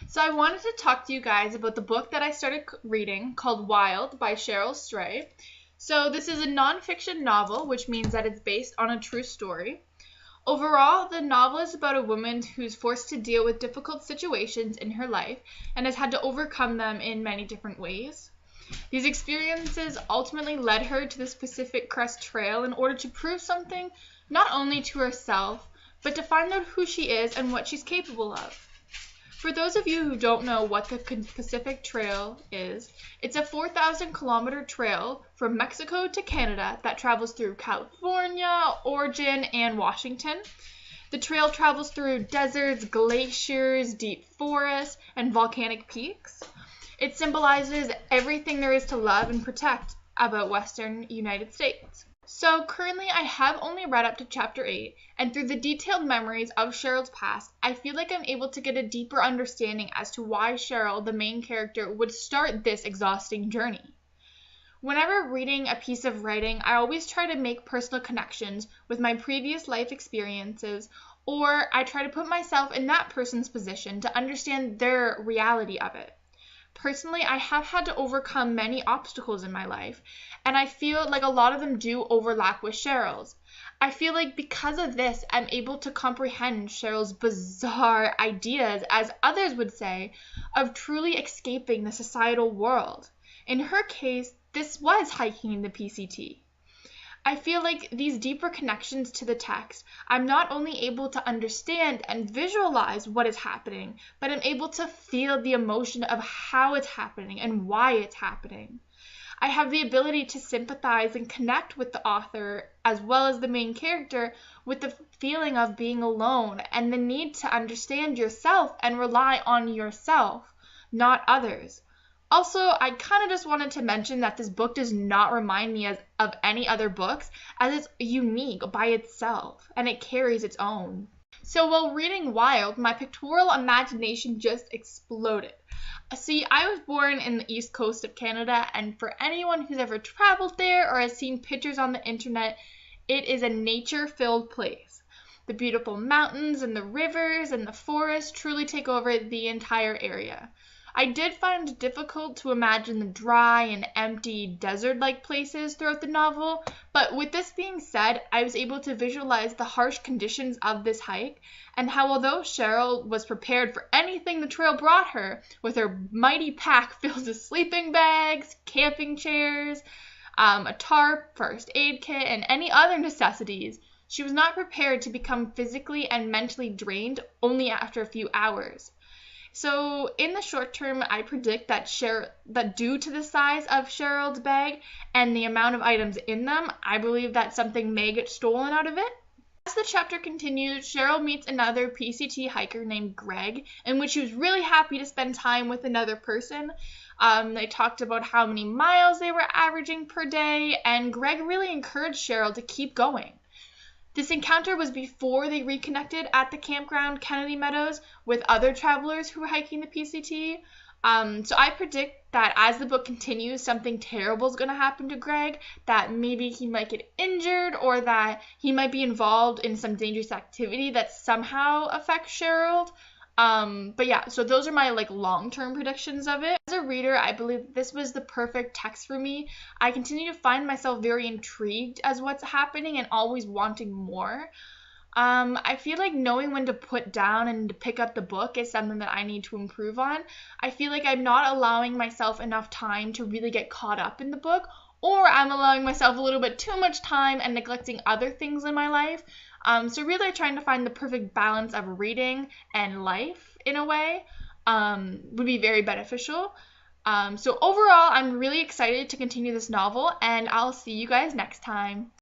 So I wanted to talk to you guys about the book that I started reading called Wild by Cheryl Stray. So this is a nonfiction novel, which means that it's based on a true story. Overall, the novel is about a woman who's forced to deal with difficult situations in her life and has had to overcome them in many different ways. These experiences ultimately led her to this Pacific Crest Trail in order to prove something not only to herself, but to find out who she is and what she's capable of. For those of you who don't know what the Pacific Trail is, it's a 4,000-kilometer trail from Mexico to Canada that travels through California, Oregon, and Washington. The trail travels through deserts, glaciers, deep forests, and volcanic peaks. It symbolizes everything there is to love and protect about Western United States. So currently I have only read up to chapter 8, and through the detailed memories of Cheryl's past, I feel like I'm able to get a deeper understanding as to why Cheryl, the main character, would start this exhausting journey. Whenever reading a piece of writing, I always try to make personal connections with my previous life experiences, or I try to put myself in that person's position to understand their reality of it. Personally, I have had to overcome many obstacles in my life, and I feel like a lot of them do overlap with Cheryl's. I feel like because of this, I'm able to comprehend Cheryl's bizarre ideas, as others would say, of truly escaping the societal world. In her case, this was hiking the PCT. I feel like these deeper connections to the text, I'm not only able to understand and visualize what is happening, but I'm able to feel the emotion of how it's happening and why it's happening. I have the ability to sympathize and connect with the author, as well as the main character, with the feeling of being alone and the need to understand yourself and rely on yourself, not others. Also, I kind of just wanted to mention that this book does not remind me of any other books, as it's unique by itself, and it carries its own. So while reading Wild, my pictorial imagination just exploded. See, I was born in the east coast of Canada, and for anyone who's ever traveled there or has seen pictures on the internet, it is a nature-filled place. The beautiful mountains and the rivers and the forests truly take over the entire area. I did find it difficult to imagine the dry and empty desert-like places throughout the novel, but with this being said, I was able to visualize the harsh conditions of this hike, and how although Cheryl was prepared for anything the trail brought her, with her mighty pack filled with sleeping bags, camping chairs, a tarp, first aid kit, and any other necessities, she was not prepared to become physically and mentally drained only after a few hours. So in the short term, I predict that due to the size of Cheryl's bag and the amount of items in them, I believe that something may get stolen out of it. As the chapter continues, Cheryl meets another PCT hiker named Greg, in which she was really happy to spend time with another person. They talked about how many miles they were averaging per day, and Greg really encouraged Cheryl to keep going. This encounter was before they reconnected at the campground Kennedy Meadows with other travelers who were hiking the PCT. So I predict that as the book continues, something terrible is going to happen to Greg, that maybe he might get injured or that he might be involved in some dangerous activity that somehow affects Cheryl. But yeah, so those are my long-term predictions of it. As a reader, I believe this was the perfect text for me. I continue to find myself very intrigued as what's happening and always wanting more. I feel like knowing when to put down and to pick up the book is something that I need to improve on. I feel like I'm not allowing myself enough time to really get caught up in the book, or I'm allowing myself a little bit too much time and neglecting other things in my life. So really trying to find the perfect balance of reading and life in a way would be very beneficial. So overall, I'm really excited to continue this novel, and I'll see you guys next time.